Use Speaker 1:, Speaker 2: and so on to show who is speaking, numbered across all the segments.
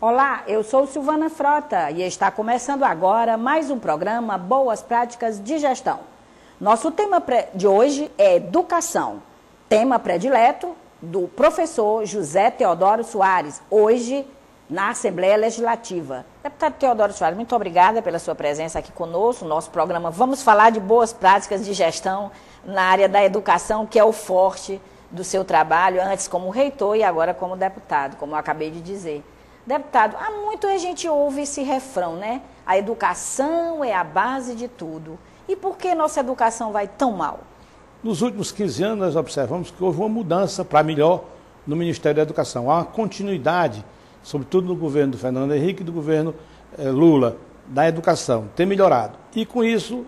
Speaker 1: Olá, eu sou Silvana Frota e está começando agora mais um programa Boas Práticas de Gestão. Nosso tema de hoje é educação, tema predileto do professor José Teodoro Soares, hoje na Assembleia Legislativa. Deputado Teodoro Soares, muito obrigada pela sua presença aqui conosco, no nosso programa. Vamos falar de boas práticas de gestão na área da educação, que é o forte do seu trabalho, antes como reitor e agora como deputado, como eu acabei de dizer. Deputado, há muito a gente ouve esse refrão, né? A educação é a base de tudo. E por que nossa educação vai tão mal?
Speaker 2: Nos últimos 15 anos nós observamos que houve uma mudança para melhor no Ministério da Educação. Há uma continuidade, sobretudo no governo do Fernando Henrique e do governo Lula, da educação, tem melhorado. E com isso,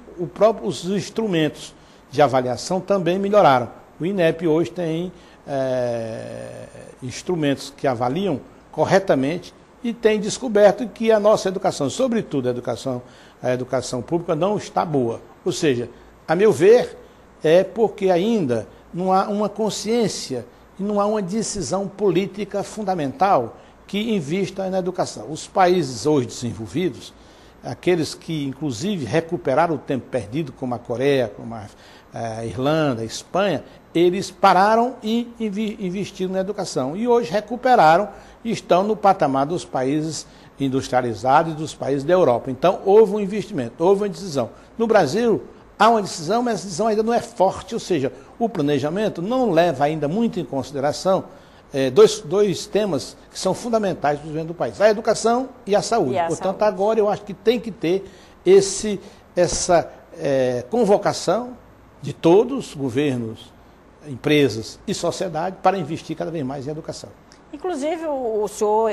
Speaker 2: os instrumentos de avaliação também melhoraram. O INEP hoje tem instrumentos que avaliam corretamente e tem descoberto que a nossa educação, sobretudo a educação pública, não está boa. Ou seja, a meu ver, é porque ainda não há uma consciência e não há uma decisão política fundamental que invista na educação. Os países hoje desenvolvidos, aqueles que inclusive recuperaram o tempo perdido, como a Coreia, como a Irlanda, a Espanha, eles pararam e investiram na educação. E hoje recuperaram e estão no patamar dos países industrializados e dos países da Europa. Então, houve um investimento, houve uma decisão. No Brasil, há uma decisão, mas a decisão ainda não é forte, ou seja, o planejamento não leva ainda muito em consideração dois temas que são fundamentais para o desenvolvimento do país, a educação e a saúde. Portanto, agora eu acho que tem que ter essa convocação de todos, governos, empresas e sociedade, para investir cada vez mais em educação.
Speaker 1: Inclusive, o senhor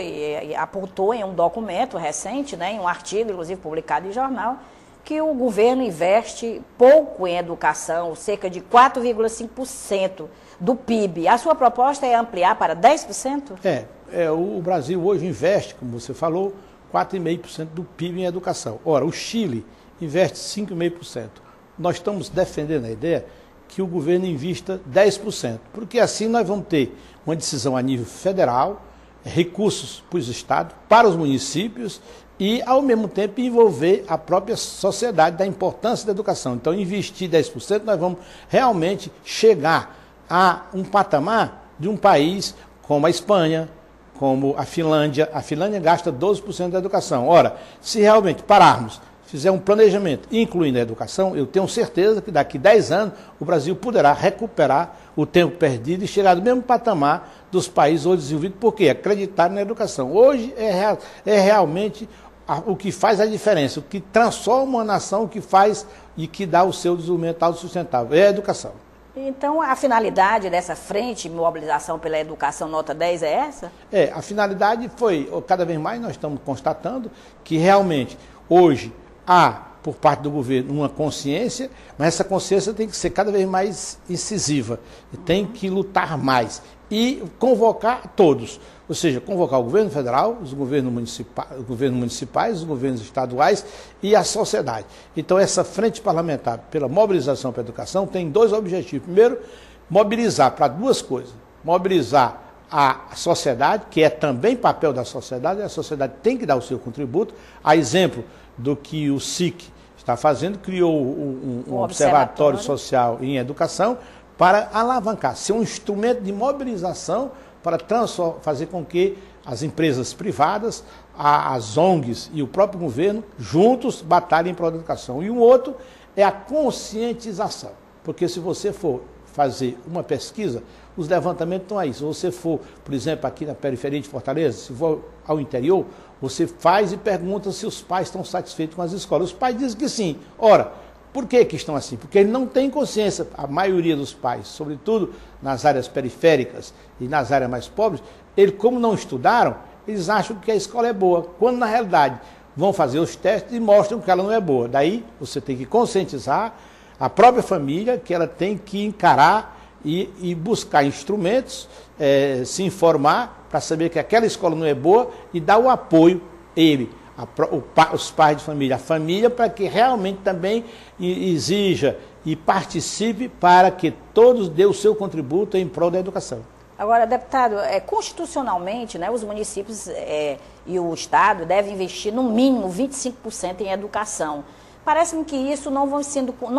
Speaker 1: apontou em um documento recente, né, em um artigo, inclusive publicado em jornal, que o governo investe pouco em educação, cerca de 4,5% do PIB. A sua proposta é ampliar para 10%?
Speaker 2: O Brasil hoje investe, como você falou, 4,5% do PIB em educação. Ora, o Chile investe 5,5%. Nós estamos defendendo a ideia que o governo invista 10%, porque assim nós vamos ter uma decisão a nível federal, recursos para os estados, para os municípios e, ao mesmo tempo, envolver a própria sociedade da importância da educação. Então, investir 10%, nós vamos realmente chegar a um patamar de um país como a Espanha, como a Finlândia. A Finlândia gasta 12% da educação. Ora, se realmente pararmos, fizer um planejamento, incluindo a educação, eu tenho certeza que daqui a 10 anos o Brasil poderá recuperar o tempo perdido e chegar do mesmo patamar dos países hoje desenvolvidos, porque acreditar na educação. Hoje é realmente o que faz a diferença, o que transforma uma nação, o que faz e que dá o seu desenvolvimento autossustentável, é a educação.
Speaker 1: Então, a finalidade dessa frente, mobilização pela educação nota 10 é essa?
Speaker 2: A finalidade foi, cada vez mais nós estamos constatando que realmente hoje há, por parte do governo, uma consciência, mas essa consciência tem que ser cada vez mais incisiva, tem que lutar mais e convocar todos, ou seja, convocar o governo federal, os governos municipais, os governos estaduais e a sociedade. Então, essa frente parlamentar pela mobilização para a educação tem dois objetivos. Primeiro, mobilizar para duas coisas, mobilizar a sociedade, que é também papel da sociedade, a sociedade tem que dar o seu contributo, a exemplo do que o SIC está fazendo, criou um observatório social em educação para alavancar, ser um instrumento de mobilização para fazer com que as empresas privadas, as ONGs e o próprio governo juntos batalhem para a educação. E um outro é a conscientização, porque se você for fazer uma pesquisa, os levantamentos estão aí. Se você for, por exemplo, aqui na periferia de Fortaleza, se for ao interior, você faz e pergunta se os pais estão satisfeitos com as escolas. Os pais dizem que sim. Ora, por que estão assim? Porque eles não têm consciência, a maioria dos pais, sobretudo nas áreas periféricas e nas áreas mais pobres, eles, como não estudaram, eles acham que a escola é boa, quando na realidade vão fazer os testes e mostram que ela não é boa. Daí você tem que conscientizar a própria família que ela tem que encarar e buscar instrumentos, se informar para saber que aquela escola não é boa e dar o apoio os pais de família, a família, para que realmente também exija e participe para que todos dêem o seu contributo em prol da educação.
Speaker 1: Agora, deputado, constitucionalmente, né, os municípios e o Estado devem investir no mínimo 25% em educação. Parece-me que isso não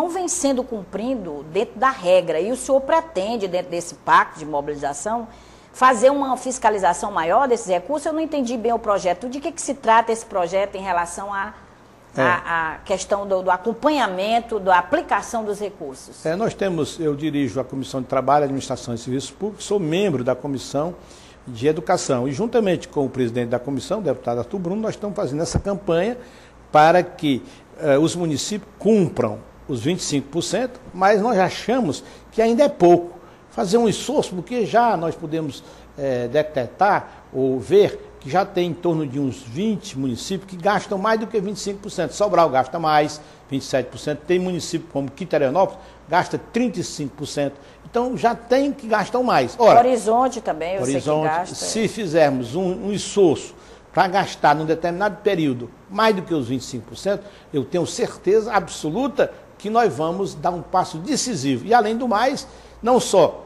Speaker 1: vem sendo cumprido dentro da regra. E o senhor pretende, dentro desse pacto de mobilização, fazer uma fiscalização maior desses recursos? Eu não entendi bem o projeto. De que se trata esse projeto em relação à questão do acompanhamento, da aplicação dos recursos?
Speaker 2: Eu dirijo a Comissão de Trabalho, Administração e Serviços Públicos, sou membro da Comissão de Educação. E juntamente com o presidente da comissão, o deputado Arthur Bruno, nós estamos fazendo essa campanha para que os municípios cumpram os 25%, mas nós achamos que ainda é pouco. Fazer um esforço, porque já nós podemos detectar ou ver que já tem em torno de uns 20 municípios que gastam mais do que 25%. Sobral gasta mais, 27%. Tem município como Quiterianópolis, gasta 35%. Então já tem que gastam mais.
Speaker 1: Ora, Horizonte também, eu sei que gasta.
Speaker 2: Se fizermos um esforço para gastar num determinado período mais do que os 25%, eu tenho certeza absoluta que nós vamos dar um passo decisivo. E além do mais, não só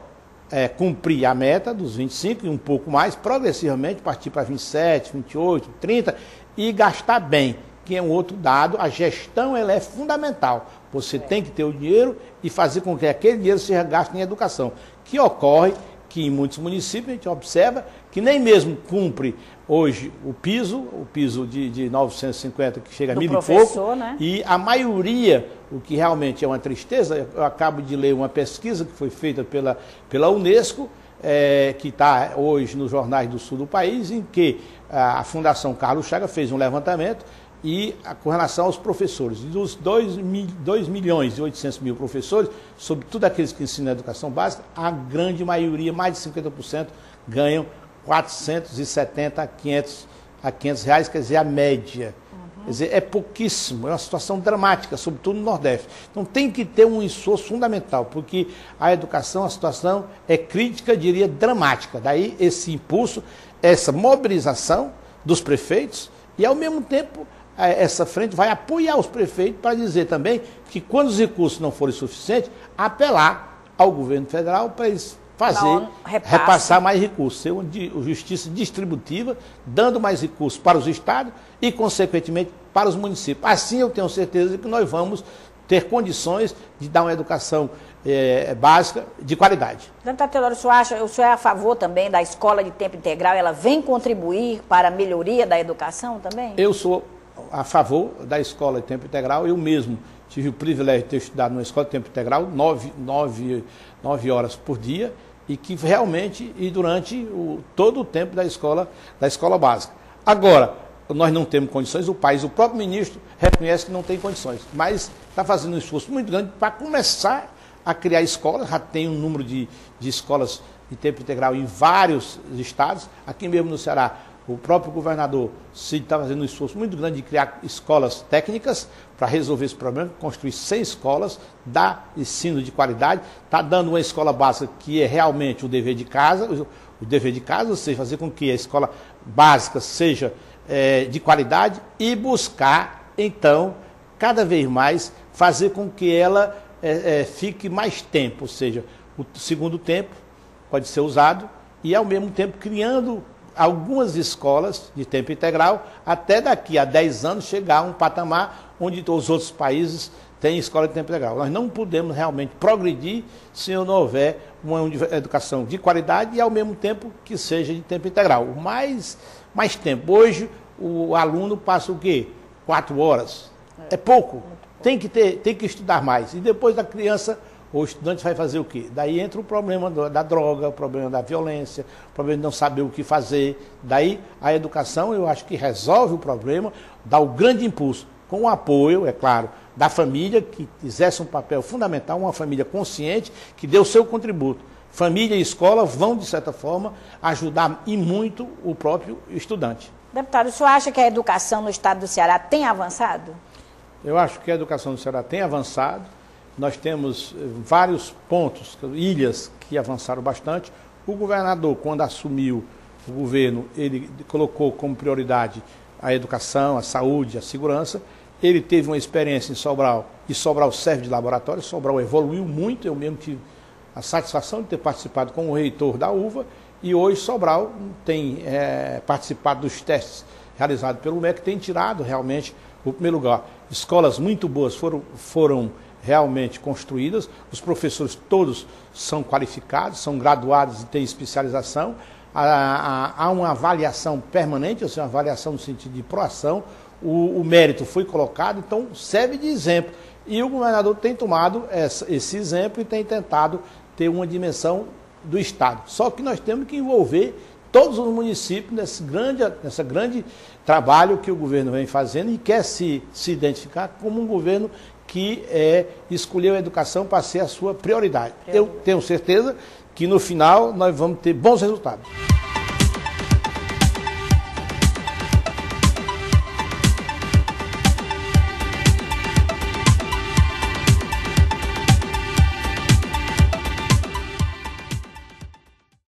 Speaker 2: cumprir a meta dos 25% e um pouco mais, progressivamente partir para 27%, 28%, 30% e gastar bem, que é um outro dado. A gestão ela é fundamental. Você tem que ter o dinheiro e fazer com que aquele dinheiro seja gasto em educação, que ocorre que em muitos municípios a gente observa que nem mesmo cumpre hoje o piso de 950 que chega a 1.000 e pouco,
Speaker 1: né?
Speaker 2: E a maioria, o que realmente é uma tristeza, eu acabo de ler uma pesquisa que foi feita pela Unesco, que está hoje nos jornais do sul do país, em que a Fundação Carlos Chagas fez um levantamento e com relação aos professores, dos 2.800.000 professores, sobretudo aqueles que ensinam a educação básica, a grande maioria, mais de 50%, ganham 470 a 500 reais, quer dizer, a média. Quer dizer, é pouquíssimo, é uma situação dramática, sobretudo no Nordeste. Então tem que ter um esforço fundamental, porque a educação, a situação é crítica, diria, dramática. Daí esse impulso, essa mobilização dos prefeitos e, ao mesmo tempo, essa frente vai apoiar os prefeitos para dizer também que, quando os recursos não forem suficientes, apelar ao governo federal para eles repassar mais recursos, ser uma justiça distributiva, dando mais recursos para os estados e, consequentemente, para os municípios. Assim, eu tenho certeza que nós vamos ter condições de dar uma educação básica de qualidade.
Speaker 1: Deputado Teodoro, o senhor é a favor também da escola de tempo integral? Ela vem contribuir para a melhoria da educação também?
Speaker 2: Eu sou a favor da escola de tempo integral. Eu mesmo tive o privilégio de ter estudado numa escola de tempo integral, 9 horas por dia, e que realmente, e durante todo o tempo da escola básica. Agora, nós não temos condições, o próprio ministro reconhece que não tem condições, mas está fazendo um esforço muito grande para começar a criar escolas. Já tem um número de escolas de tempo integral em vários estados. Aqui mesmo no Ceará, o próprio governador Cid está fazendo um esforço muito grande de criar escolas técnicas para resolver esse problema, construir 100 escolas, dar ensino de qualidade, está dando uma escola básica que é realmente o dever de casa, ou seja, fazer com que a escola básica seja de qualidade e buscar, então, cada vez mais, fazer com que ela fique mais tempo, ou seja, o segundo tempo pode ser usado e, ao mesmo tempo, criando algumas escolas de tempo integral, até daqui a 10 anos chegar a um patamar onde os outros países têm escola de tempo integral. Nós não podemos realmente progredir se não houver uma educação de qualidade e, ao mesmo tempo, que seja de tempo integral. Mais tempo. Hoje, o aluno passa o quê? 4 horas. É pouco. Tem que estudar mais. E depois da criança, o estudante vai fazer o quê? Daí entra o problema da droga, o problema da violência, o problema de não saber o que fazer. Daí a educação, eu acho que resolve o problema, dá o grande impulso, com o apoio, é claro, da família, que exerce um papel fundamental, uma família consciente, que dê o seu contributo. Família e escola vão, de certa forma, ajudar e muito o próprio estudante.
Speaker 1: Deputado, o senhor acha que a educação no estado do Ceará tem avançado?
Speaker 2: Eu acho que a educação do Ceará tem avançado. Nós temos vários pontos, ilhas que avançaram bastante. O governador, quando assumiu o governo, ele colocou como prioridade a educação, a saúde, a segurança. Ele teve uma experiência em Sobral, e Sobral serve de laboratório. Sobral evoluiu muito, eu mesmo tive a satisfação de ter participado como reitor da UVA, e hoje Sobral tem participado dos testes realizados pelo MEC, tem tirado realmente o primeiro lugar. Escolas muito boas foram realmente construídas, os professores todos são qualificados, são graduados e têm especialização, há uma avaliação permanente, ou seja, uma avaliação no sentido de proação, o mérito foi colocado, então serve de exemplo. E o governador tem tomado esse exemplo e tem tentado ter uma dimensão do Estado. Só que nós temos que envolver todos os municípios nesse grande trabalho que o governo vem fazendo e quer se identificar como um governo que escolheu a educação para ser a sua prioridade. Eu tenho certeza que no final nós vamos ter bons resultados.